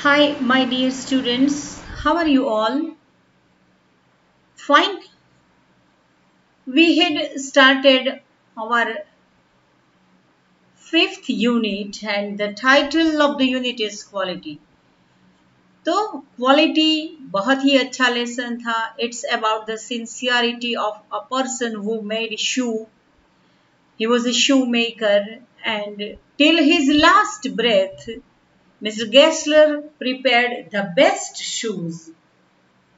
Hi, my dear students. How are you all? Fine. We had started our fifth unit, and the title of the unit is Quality. तो quality बहुत ही अच्छा lesson था. It's about the sincerity of a person who made shoe. He was a shoemaker, and till his last breath, Mr. Gessler prepared the best shoes.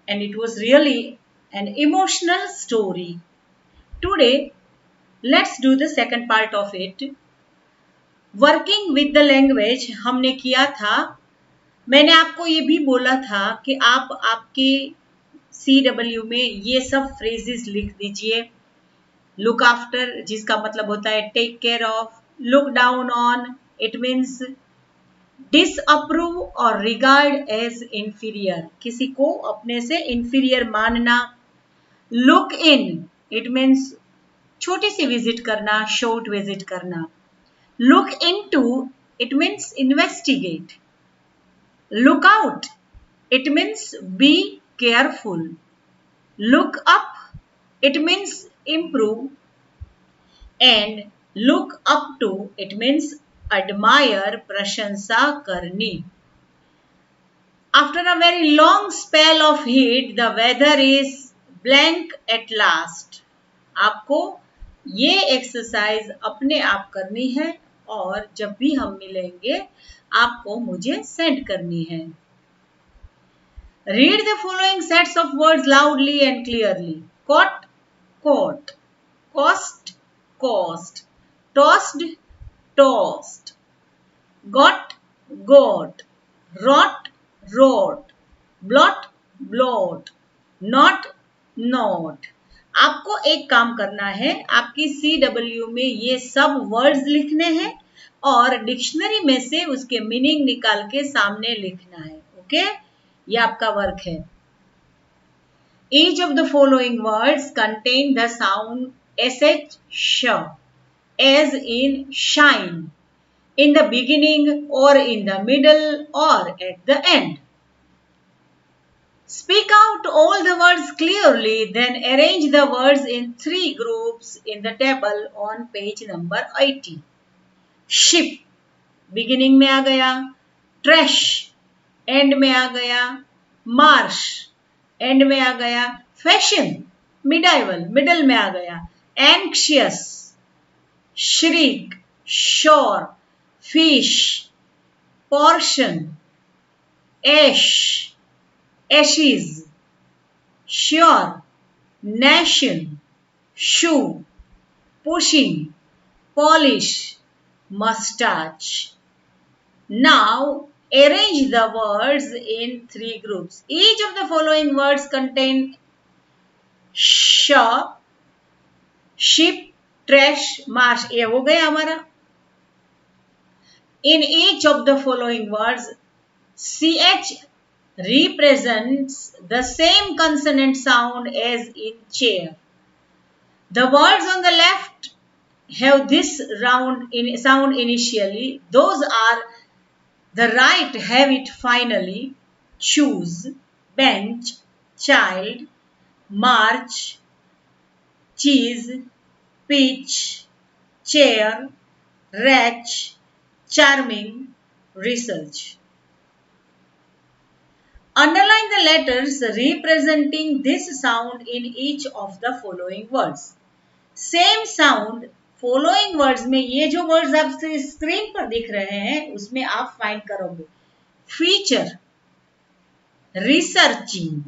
And it was really an emotional story. Today, let's do the second part of it. Working with the language हमने किया था. मैंने आपको ये भी बोला था कि आप आपके CW में ये सब फ्रेजेस लिख दीजिए. लुक आफ्टर जिसका मतलब होता है take care of. Look down on it means disapprove और रिगार्ड एज इंफीरियर, किसी को अपने से इंफीरियर मानना. लुक इन इट मीन्स छोटी सी विजिट करना, शॉर्ट विजिट करना. Look into it means investigate. Look out it means be careful. Look up it means improve. And look up to it means admire, प्रशंसा करनी. After a very long spell of heat, the weather is blank at last. आपको ये exercise अपने आप करनी है और जब भी हम मिलेंगे आपको मुझे सेंड करनी है. Read the following sets of words loudly and clearly. Caught, caught. Cost, cost. Tossed, tossed. Got, got. Rot, rot. Blot, blot. Not, not. आपको एक काम करना है, आपकी CW में ये सब वर्ड्स लिखने हैं और डिक्शनरी में से उसके मीनिंग निकाल के सामने लिखना है. ओके, ये आपका वर्क है. Each of the following words contain the sound sh, sh, as in shine, in the beginning or in the middle or at the end. Speak out all the words clearly, then arrange the words in 3 groups in the table on page number 80. Ship, beginning में आ गया. Trash, end में आ गया. Marsh, end में आ गया. Fashion, medieval, middle में आ गया. Anxious, shriek, shore, fish, portion, ash, ashes, sure, nation, shoe, pushing, polish, mustache. Now arrange the words in 3 groups. Each of the following words contain shop, ship, trash, marsh. ये हो गया हमारा. In each of the following words, ch represents the same consonant sound as in chair. The words on the left have this sound initially. Those are the right have it finally. Choose, bench, child, march, cheese, pitch, chair, wretch, charming, research. Underline the letters representing this sound in each of the following words. Same sound following words में ये जो words आप screen पर दिख रहे हैं उसमें आप फाइंड करोगे. Feature, reaching,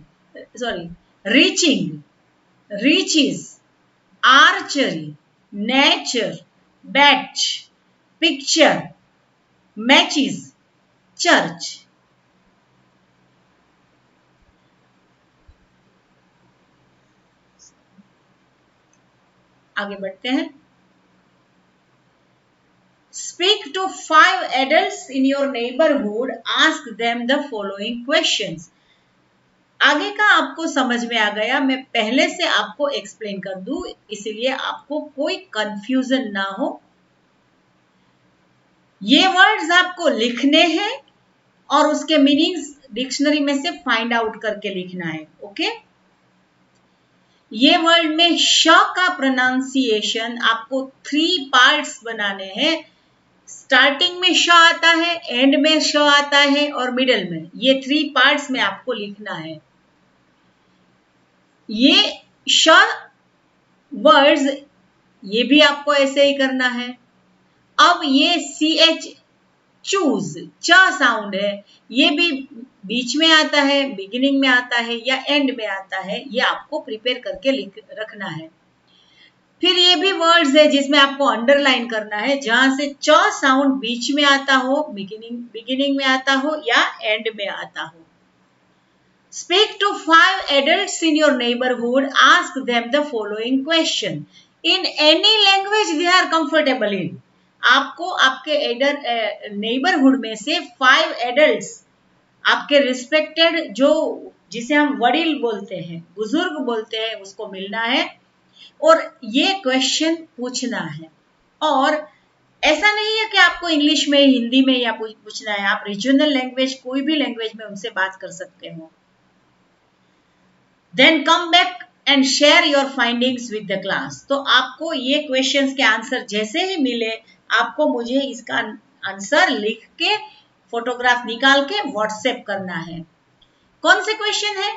reaches, archery, nature, batch, picture, matches, church. आगे बढ़ते हैं. Speak to 5 adults in your neighborhood. Ask them the following questions. आगे का आपको समझ में आ गया. मैं पहले से आपको एक्सप्लेन कर दूं इसलिए आपको कोई कंफ्यूजन ना हो. ये वर्ड्स आपको लिखने हैं और उसके मीनिंग्स डिक्शनरी में से फाइंड आउट करके लिखना है। ओके, ये वर्ड में श का प्रोनाउंसिएशन आपको 3 पार्ट्स बनाने हैं। स्टार्टिंग में श आता है, एंड में श आता है और मिडल में। ये 3 पार्ट्स में आपको लिखना है। ये श वर्ड्स ये भी आपको ऐसे ही करना है। अब ये CH चूज च साउंड है, ये भी बीच में आता है, बिगिनिंग में आता है या एंड में आता है, ये आपको प्रिपेयर करके लिख रखना है। फिर ये भी वर्ड्स है जिसमें आपको अंडरलाइन करना है, जहां से च साउंड बीच में आता हो, बिगिनिंग में आता हो या एंड में आता हो। Speak to 5 adults in your neighborhood. Ask them the following question in any language they are comfortable in. आपको आपके नेबरहुड में से 5 एडल्ट्स, आपके रिस्पेक्टेड, जो जिसे हम वडील बोलते हैं, बुजुर्ग बोलते हैं, उसको मिलना है और ये क्वेश्चन पूछना है। और ऐसा नहीं है कि आपको इंग्लिश में, हिंदी में या पूछना है, आप रीजनल लैंग्वेज, कोई भी लैंग्वेज में उनसे बात कर सकते हो। Then come back and share your findings with the class. तो आपको ये क्वेश्चंस के आंसर जैसे ही मिले, आपको मुझे इसका आंसर लिख के, फोटोग्राफ निकाल के व्हाट्सएप करना है। कौन से क्वेश्चन है?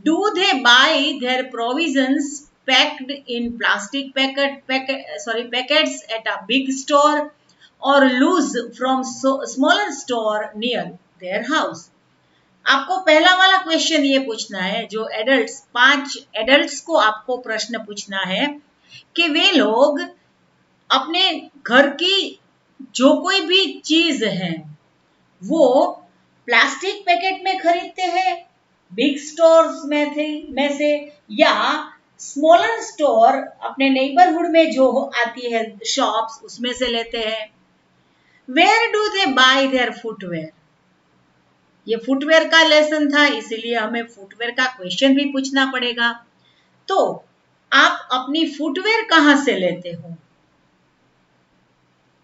Do they buy their provisions packed in plastic packets at a big store or loose from smaller store near their house? आपको पहला वाला क्वेश्चन ये पूछना है, जो एडल्ट्स, 5 एडल्ट्स को आपको प्रश्न पूछना है कि वे लोग अपने घर की जो कोई भी चीज है वो प्लास्टिक पैकेट में खरीदते हैं बिग स्टोर्स में से या स्मॉलर स्टोर अपने नेबरहुड में जो आती है शॉप्स, उसमें से लेते हैं। Where do they buy their footwear? ये फुटवेयर का लेसन था, इसीलिए हमें फुटवेयर का क्वेश्चन भी पूछना पड़ेगा। तो आप अपनी फुटवेयर कहां से लेते हो?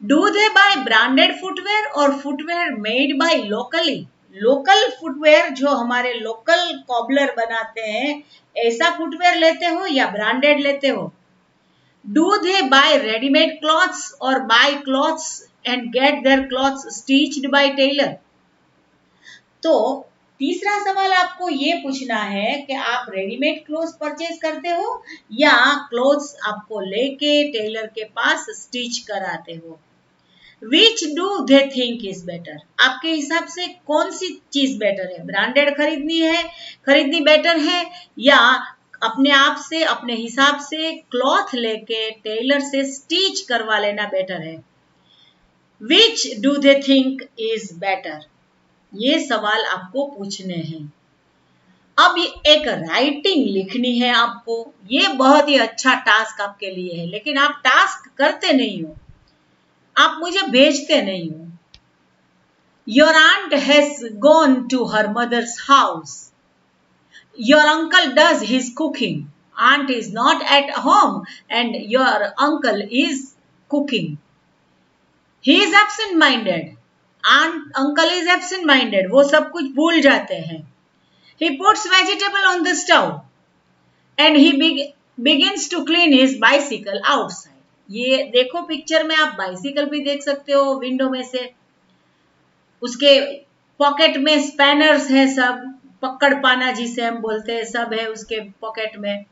Do they buy branded footwear और footwear made by locally? Local footwear जो हमारे लोकल कॉबलर बनाते हैं, ऐसा फुटवेयर लेते हो या ब्रांडेड लेते हो? Do they buy readymade clothes और buy clothes and get their clothes stitched by tailor? तो तीसरा सवाल आपको ये पूछना है कि आप रेडीमेड क्लोथ्स परचेज करते हो या क्लोथ्स आपको लेके टेलर के पास स्टिच कराते हो? Which do they think is better? आपके हिसाब से कौन सी चीज बेटर है? ब्रांडेड खरीदनी बेटर है या अपने आप से, अपने हिसाब से क्लॉथ लेके टेलर से स्टिच करवा लेना बेटर है? Which do they think is better? ये सवाल आपको पूछने हैं। अब एक राइटिंग लिखनी है आपको। ये बहुत ही अच्छा टास्क आपके लिए है, लेकिन आप टास्क करते नहीं हो, आप मुझे भेजते नहीं हो। Your aunt has gone to her mother's house. Your uncle does his cooking. Aunt is not at home and your uncle is cooking. He is absent-minded. Uncle is absent-minded. वो सब कुछ भूल जाते हैं। He puts vegetable on the stove and he begins to clean his bicycle outside. ये देखो picture में, आप बाइसिकल भी देख सकते हो विंडो में से। उसके पॉकेट में स्पैनर्स है, सब पकड़ पाना जिसे हम बोलते हैं, सब है उसके पॉकेट में।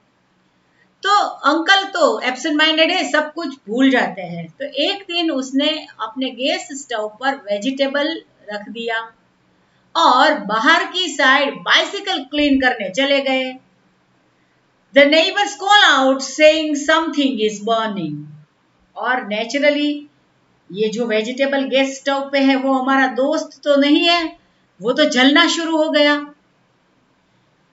तो अंकल तो एब्सेंट माइंडेड है, सब कुछ भूल जाते हैं। तो एक दिन उसने अपने गैस स्टोव पर वेजिटेबल रख दिया और बाहर की साइड बाइसिकल क्लीन करने चले गए। The neighbors call out saying something is burning. और नेचुरली ये जो वेजिटेबल गैस स्टोव पे है वो हमारा दोस्त तो नहीं है, वो तो जलना शुरू हो गया।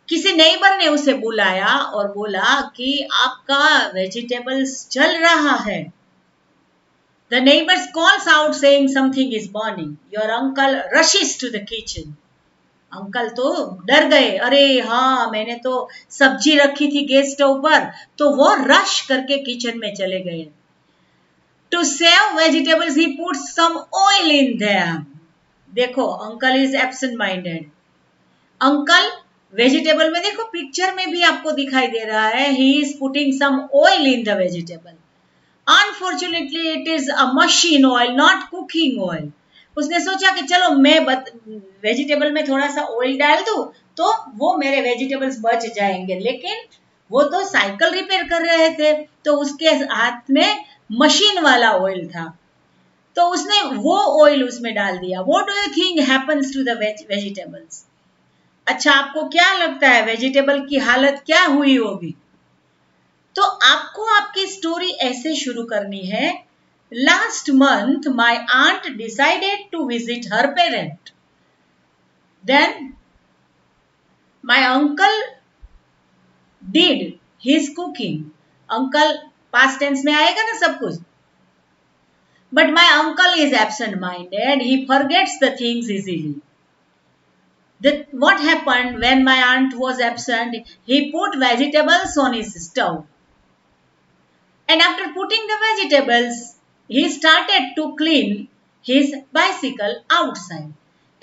किसी नेबर ने उसे बुलाया और बोला कि आपका वेजिटेबल्स जल रहा है। The neighbors calls out saying something is burning. Your uncle rushes to the kitchen. Uncle तो डर गए, अरे हाँ मैंने तो सब्जी रखी थी गैस स्टोव पर, तो वो रश करके किचन में चले गए। To save vegetables he puts some oil in them. देखो uncle is absent minded. Uncle vegetable में देखो पिक्चर में भी आपको दिखाई दे रहा है, he is putting some oil in the vegetable. Unfortunately it is a machine oil, not cooking oil. उसने सोचा कि चलो मैं वेजिटेबल में थोड़ा सा ऑयल डाल दूं तो वो मेरे वेजिटेबल्स बच जाएंगे, लेकिन वो तो साइकिल रिपेयर कर रहे थे तो उसके हाथ में मशीन वाला ऑयल था, तो उसने वो ऑयल उसमें डाल दिया। What do you think happens to the vegetables? अच्छा, आपको क्या लगता है वेजिटेबल की हालत क्या हुई होगी? तो आपको आपकी स्टोरी ऐसे शुरू करनी है, last month my aunt decided to visit her parent, then my uncle did his cooking. Uncle past tense में आएगा ना सब कुछ। But my uncle is absent minded, he forgets the things easily. What happened when my aunt was absent? He put vegetables on his stove. And after putting the vegetables, he started to clean his bicycle outside.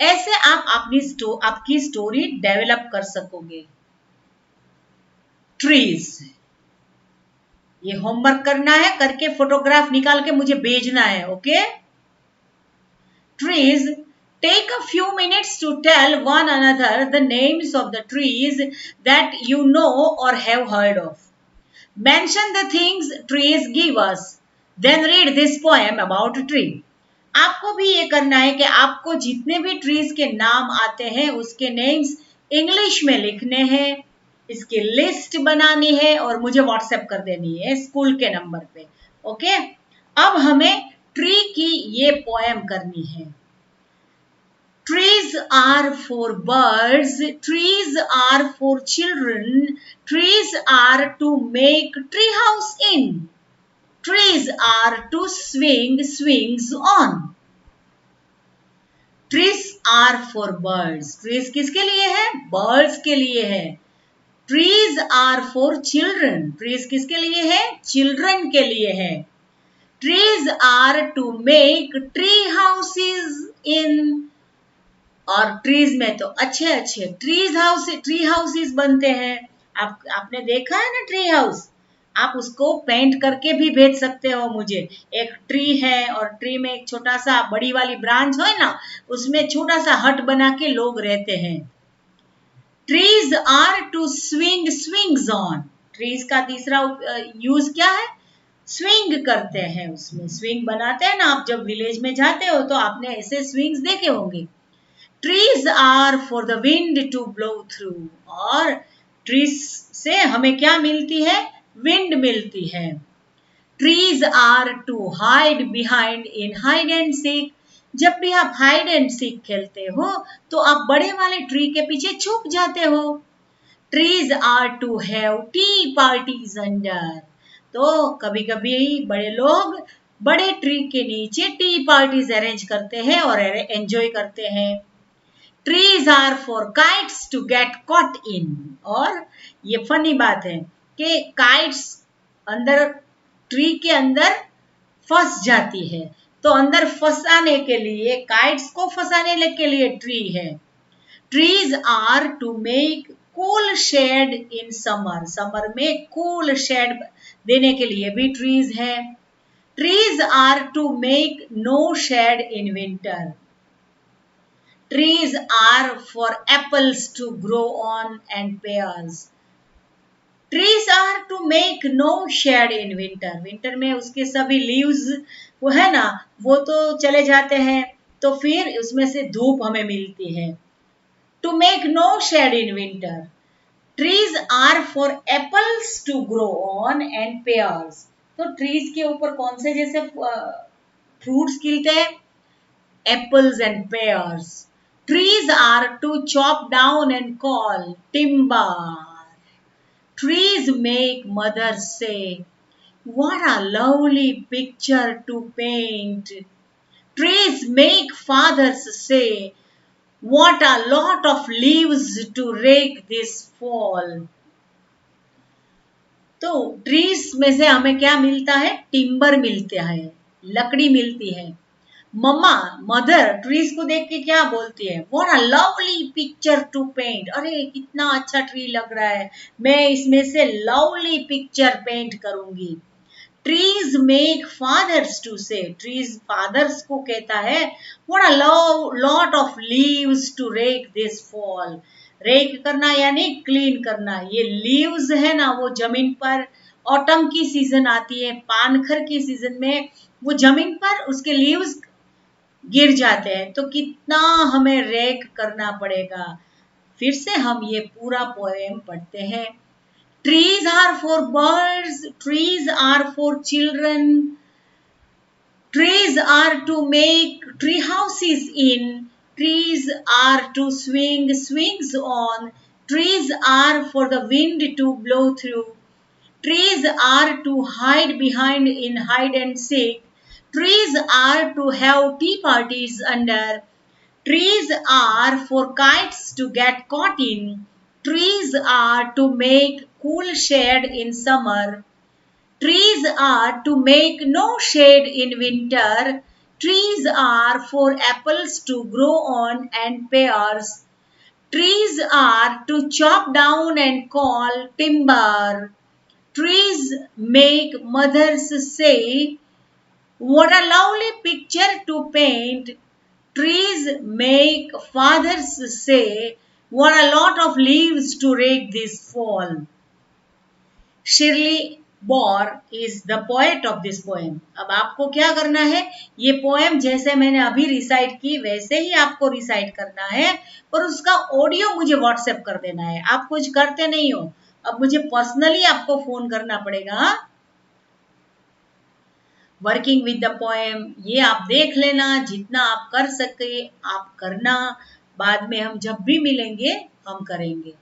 ऐसे आप आपकी story develop कर सकोगे। Trees, ये homework करना है, करके photograph निकाल के मुझे भेजना है, okay? Trees, take a few minutes to tell one another the names of the trees that you know or have heard of. Mention the things trees give us. Then read this poem about a tree. आपको भी ये करना है कि आपको जितने भी trees के नाम आते हैं उसके नेम्स इंग्लिश में लिखने हैं, इसकी लिस्ट बनानी है और मुझे व्हाट्सएप कर देनी है स्कूल के नंबर पे, ओके? अब हमें ट्री की ये पोएम करनी है। Trees are for birds, trees are for children, trees are to make tree house in, trees are to swing swings on. Trees are for birds. Trees किसके लिए है? Birds के लिए है। Trees are for children. Trees किसके लिए है? Children के लिए है। Trees are to make tree houses in, और ट्रीज में तो अच्छे अच्छे ट्री हाउसेस बनते हैं। आपने देखा है ना ट्री हाउस? आप उसको पेंट करके भी भेज सकते हो मुझे। एक ट्री है और ट्री में एक छोटा सा बड़ी वाली ब्रांच है ना, उसमें छोटा सा हट बना के लोग रहते हैं। Trees are to swing swings on. Trees का तीसरा यूज क्या है? स्विंग करते हैं, उसमें स्विंग बनाते हैं ना। आप जब विलेज में जाते हो तो आपने ऐसे स्विंग्स देखे होंगे। Trees are for the wind to blow through. और trees से हमें क्या मिलती है? Wind मिलती है। Trees are to hide behind in hide and seek. जब भी आप hide and seek खेलते हो तो आप बड़े वाले ट्री के पीछे छुप जाते हो। Trees are to have tea parties under. तो कभी कभी बड़े लोग बड़े ट्री के नीचे टी पार्टीज अरेंज करते हैं और एंजॉय करते हैं। Trees are for kites to get caught in. और ये फनी बात है कि काइट्स अंदर ट्री के अंदर फंस जाती है, तो अंदर फंसाने के लिए, काइट्स को फंसाने के लिए ट्री है। Trees are to make cool shade in summer. Summer में cool shade देने के लिए भी ट्रीज है। Trees are to make no shade in winter. Trees are for apples to grow on and pears. Trees are to make no shade in winter. Winter में उसके सभी leaves वो है ना, वो तो चले जाते हैं, तो फिर उसमें से धूप हमें मिलती है। To make no shade in winter. Trees are for apples to grow on and pears. तो trees के ऊपर कौन से जैसे fruits खिलते हैं? Apples and pears. Trees are to chop down and call timber. Trees make mothers say, what a lovely picture to paint. Trees make fathers say, what a lot of leaves to rake this fall. तो trees में से हमें क्या मिलता है? Timber मिलता है, लकड़ी मिलती है। मम्मा मदर ट्रीज को देख के क्या बोलती है, what a lovely picture to paint, अरे कितना अच्छा ट्री लग रहा है, मैं इसमें से लवली पिक्चर पेंट करूंगी। Trees make fathers to say, trees fathers को कहता है, what a lot of leaves to rake this fall, rake करना यानी क्लीन करना, ये लीव्स है ना वो जमीन पर, ऑटम की सीजन आती है, पानखर की सीजन में वो जमीन पर उसके लीव्स गिर जाते हैं, तो कितना हमें रेक करना पड़ेगा। फिर से हम ये पूरा पोएम पढ़ते हैं। Trees are for birds, trees are for children, trees are to make tree houses in, trees are to swing swings on, trees are for the wind to blow through, trees are to hide behind in hide and seek, trees are to have tea parties under, trees are for kites to get caught in, trees are to make cool shade in summer, trees are to make no shade in winter, trees are for apples to grow on and pears, trees are to chop down and call timber, trees make mothers say, what a lovely picture to paint, trees make fathers say, what a lot of leaves to rake this fall. Shirley Bauer is the poet of this poem. अब आपको क्या करना है, ये poem जैसे मैंने अभी recite की वैसे ही आपको रिसाइट करना है, और उसका ऑडियो मुझे व्हाट्सएप कर देना है। आप कुछ करते नहीं हो, अब मुझे पर्सनली आपको फोन करना पड़ेगा। वर्किंग विद द पोएम ये आप देख लेना, जितना आप कर सके आप करना, बाद में हम जब भी मिलेंगे हम करेंगे।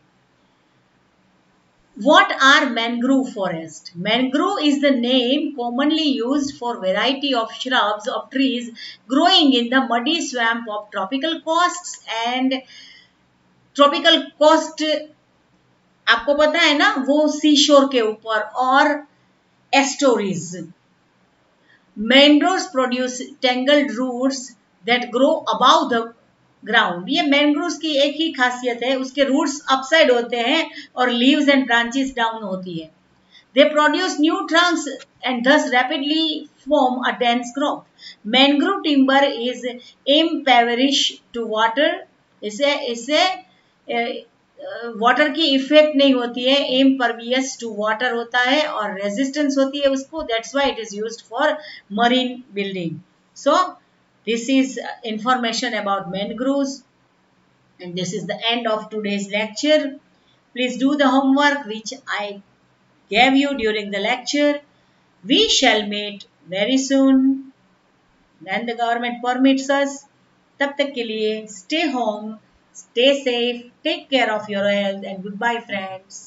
What are mangrove forest? Mangrove is the name commonly used for variety of shrubs of trees growing in the muddy swamp of tropical coasts and tropical coast, आपको पता है ना वो सी शोर के ऊपर, और estuaries. Mangroves produce tangled roots that grow above the ground. ये मैंग्रोव्स की एक ही खासियत है, उसके रूट्स अपसाइड होते हैं और लीव्स एंड ब्रांचेस डाउन होती है। They produce new Trunks and thus rapidly form a dense crop. Mangrove timber is impervious to water, इसे वाटर की इफेक्ट नहीं होती है, इम्परवियस टू वाटर होता है और रेजिस्टेंस होती है उसको, that's why it is used for marine building. So this is information about mangroves, and this is the end of today's lecture. Please do the homework which I gave you during the lecture. We shall meet very soon when the government permits us. तब तक के लिए stay home, stay safe, take care of your health, and goodbye friends.